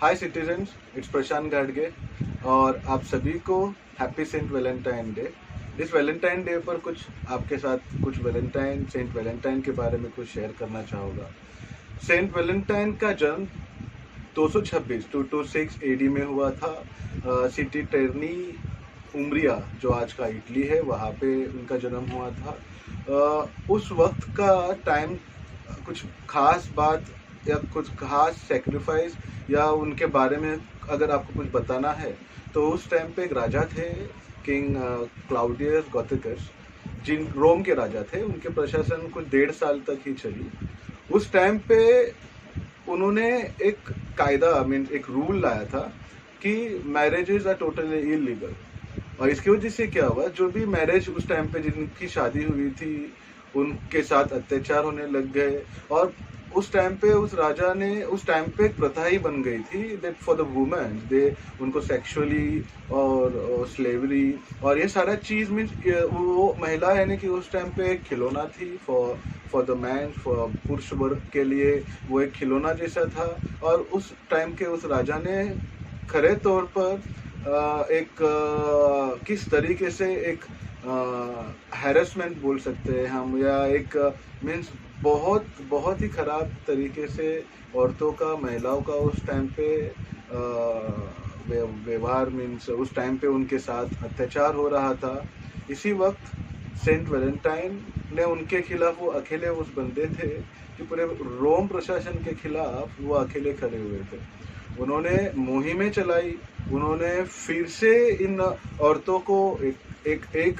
Hi citizens, it's प्रशांत गाडगे और आप सभी को हैप्पी सेंट वैलेंटाइन डे। इस वैलेंटाइन डे पर कुछ आपके साथ कुछ सेंट वैलेंटाइन के बारे में कुछ शेयर करना चाहूँगा। सेंट वैलेंटाइन का जन्म 226 226 एडी में हुआ था। सिटी टेरनी उम्रिया जो आज का इटली है वहाँ पे उनका जन्म हुआ था। उस वक्त का टाइम कुछ खास बात या कुछ खास सेक्रीफाइस या उनके बारे में अगर आपको कुछ बताना है तो उस टाइम पे एक राजा थे, किंग क्लाउडियस गॉथिकस, जिन रोम के राजा थे। उनके प्रशासन कुछ 1.5 साल तक ही चली। उस टाइम पे उन्होंने एक कायदा एक रूल लाया था कि मैरिजेज आर टोटली इलीगल। और इसकी वजह से क्या हुआ, जो भी मैरिज उस टाइम पे जिनकी शादी हुई थी उनके साथ अत्याचार होने लग गए। और उस टाइम पे उस राजा ने उस टाइम पे एक प्रथा ही बन गई थी that for the women they उनको सेक्सुअली और स्लेवरी और ये सारा चीज मीन्स वो महिला यानी कि उस टाइम पे एक खिलौना थी फॉर द मैन, फॉर पुरुष वर्ग के लिए वो एक खिलौना जैसा था। और उस टाइम के उस राजा ने खरे तौर पर किस तरीके से एक हैरेसमेंट बोल सकते हैं हम, या एक मीन्स बहुत बहुत ही खराब तरीके से औरतों का, महिलाओं का उस टाइम पे व्यवहार मीन्स उस टाइम पे उनके साथ अत्याचार हो रहा था। इसी वक्त सेंट वैलेंटाइन ने उनके खिलाफ, वो अकेले उस बंदे थे कि पूरे रोम प्रशासन के खिलाफ वो अकेले खड़े हुए थे। उन्होंने मुहिमें चलाई, उन्होंने फिर से इन औरतों को एक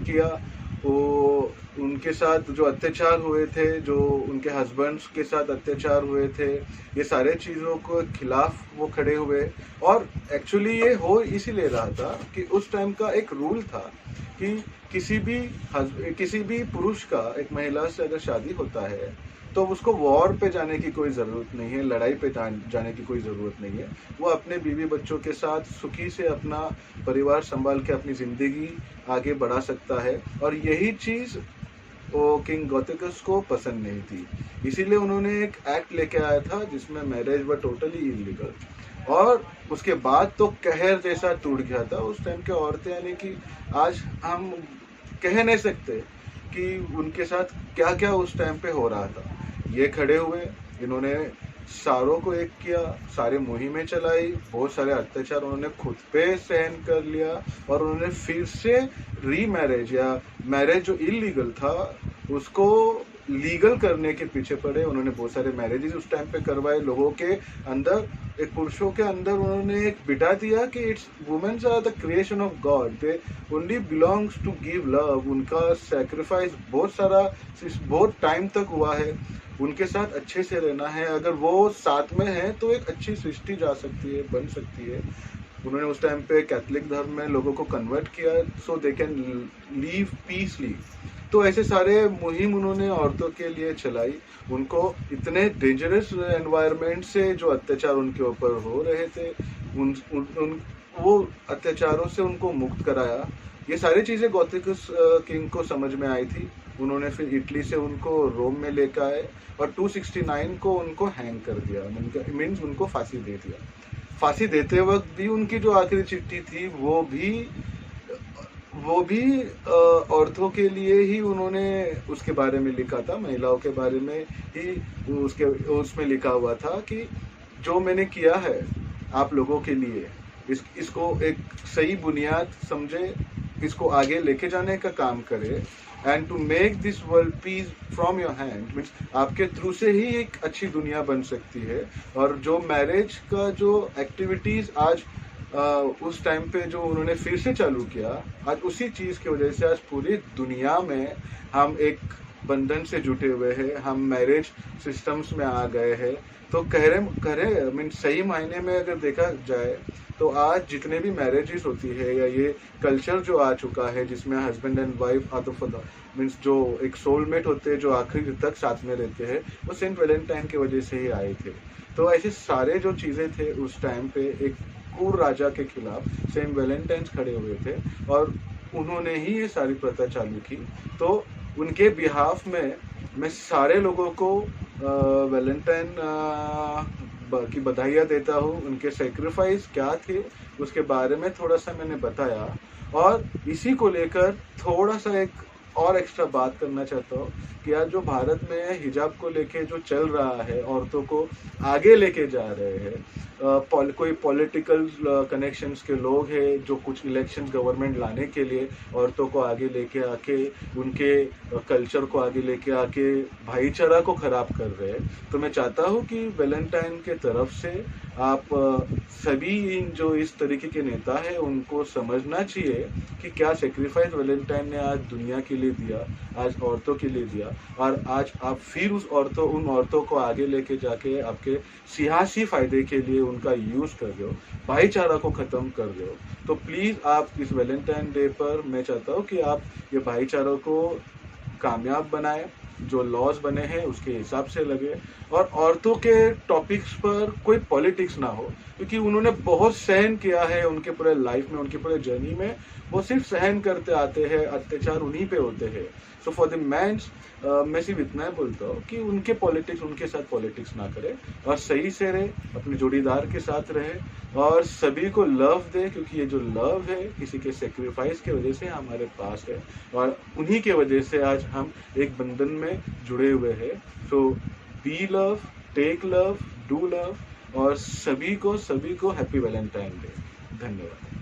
किया। वो उनके साथ जो अत्याचार हुए थे, जो उनके हस्बैंड्स के साथ अत्याचार हुए थे, ये सारे चीज़ों को खिलाफ वो खड़े हुए। और एक्चुअली ये हो इसीलिए रहा था कि उस टाइम का एक रूल था कि किसी भी पुरुष का एक महिला से अगर शादी होता है तो उसको वॉर पे जाने की कोई ज़रूरत नहीं है, लड़ाई पे जाने की कोई ज़रूरत नहीं है। वो अपने बीवी बच्चों के साथ सुखी से अपना परिवार संभाल के अपनी ज़िंदगी आगे बढ़ा सकता है। और यही चीज़ वो किंग गॉथिकस को पसंद नहीं थी, इसीलिए उन्होंने एक एक्ट लेके आया था जिसमें मैरिज व टोटली इलीगल। और उसके बाद तो कहर जैसा टूट गया था उस टाइम के औरतें, यानी कि आज हम कह नहीं सकते कि उनके साथ क्या क्या उस टाइम पे हो रहा था। ये खड़े हुए, इन्होंने सारों को एक किया, सारे मुहिमें चलाई, बहुत सारे अत्याचार उन्होंने खुद पे सहन कर लिया। और उन्होंने फिर से रीमैरिज या मैरिज जो इलीगल था उसको लीगल करने के पीछे पड़े। उन्होंने बहुत सारे मैरिजेस उस टाइम पे करवाए लोगों के अंदर, एक पुरुषों के अंदर उन्होंने एक बिठा दिया कि it's womens are the creation of God, they only belongs to give love. उनका सेक्रीफाइस बहुत टाइम तक हुआ है, उनके साथ अच्छे से रहना है। अगर वो साथ में है तो एक अच्छी सृष्टि जा सकती है, बन सकती है। उन्होंने उस टाइम पे कैथोलिक धर्म में लोगों को कन्वर्ट किया सो दे कैन लीव पीसली। तो ऐसे सारे मुहिम उन्होंने औरतों के लिए चलाई, उनको इतने डेंजरस एनवायरनमेंट से जो अत्याचार उनके ऊपर हो रहे थे वो अत्याचारों से उनको मुक्त कराया। ये सारी चीज़ें गॉथिकस किंग को समझ में आई थी। उन्होंने फिर इटली से उनको रोम में लेकर आए और 269 को उनको हैंग कर दिया, मीन्स उनको फांसी दे दिया। फांसी देते वक्त भी उनकी जो आखिरी चिट्ठी थी वो भी औरतों के लिए ही उन्होंने उसके बारे में लिखा था, महिलाओं के बारे में ही उसमें लिखा हुआ था कि जो मैंने किया है आप लोगों के लिए, इसको एक सही बुनियाद समझे, इसको आगे लेके जाने का काम करे and to make this world peace from your hand. Means आपके थ्रू से ही एक अच्छी दुनिया बन सकती है। और जो मैरिज का जो एक्टिविटीज़ आज उस टाइम पे जो उन्होंने फिर से चालू किया, आज उसी चीज़ की वजह से आज पूरी दुनिया में हम एक बंधन से जुटे हुए हैं, हम मैरिज सिस्टम्स में आ गए हैं। तो कह मीन सही मायने में अगर देखा जाए तो आज जितने भी मैरिजेस होती है या ये कल्चर जो आ चुका है जिसमें हस्बैंड एंड वाइफ मीन्स जो एक सोलमेट होते हैं जो आखिरी तक साथ में रहते हैं, वो सेंट वैलेंटाइन की वजह से ही आए थे। तो ऐसे सारे जो चीज़ें थे उस टाइम पे एक क्रूर राजा के खिलाफ सेंट वैलेंटाइन खड़े हुए थे और उन्होंने ही ये सारी प्रथा चालू की। तो उनके बिहाफ में मैं सारे लोगों को वैलेंटाइन की बधाइयाँ देता हूँ। उनके सेक्रीफाइस क्या थे उसके बारे में थोड़ा सा मैंने बताया, और इसी को लेकर थोड़ा सा एक और एक्स्ट्रा बात करना चाहता हूँ कि आज जो भारत में हिजाब को लेके जो चल रहा है, औरतों को आगे लेके जा रहे हैं, कोई पॉलिटिकल कनेक्शंस के लोग हैं जो कुछ इलेक्शन गवर्नमेंट लाने के लिए औरतों को आगे लेके आके उनके कल्चर को आगे लेके आके भाईचारा को खराब कर रहे हैं। तो मैं चाहता हूँ कि वैलेंटाइन के तरफ से आप सभी इन जो इस तरीके के नेता हैं उनको समझना चाहिए कि क्या सेक्रीफाइस वैलेंटाइन ने आज दुनिया के लिए दिया, आज औरतों के लिए दिया, और आज आप फिर उन औरतों को आगे लेके जाके आपके सियासी फायदे के लिए उनका यूज कर रहे हो, भाईचारा को खत्म कर रहे हो। तो प्लीज आप इस वैलेंटाइन डे पर मैं चाहता हूँ कि आप ये भाईचारा को कामयाब बनाए, जो लॉज बने हैं उसके हिसाब से लगे, और औरतों के टॉपिक्स पर कोई पॉलिटिक्स ना हो, क्योंकि उन्होंने बहुत सहन किया है उनके पूरे लाइफ में, उनके पूरे जर्नी में वो सिर्फ सहन करते आते हैं, अत्याचार उन्हीं पे होते हैं। सो फॉर द मैंस मैं सिर्फ इतना ही बोलता हूँ कि उनके साथ पॉलिटिक्स ना करे और सही से रहे, अपने जोड़ीदार के साथ रहे और सभी को लव दे, क्योंकि ये जो लव है किसी के सेक्रीफाइस की वजह से हमारे पास है और उन्हीं के वजह से आज हम एक बंधन में जुड़े हुए हैं। So be love, take love, do love, और सभी को हैप्पी वैलेंटाइन डे। धन्यवाद।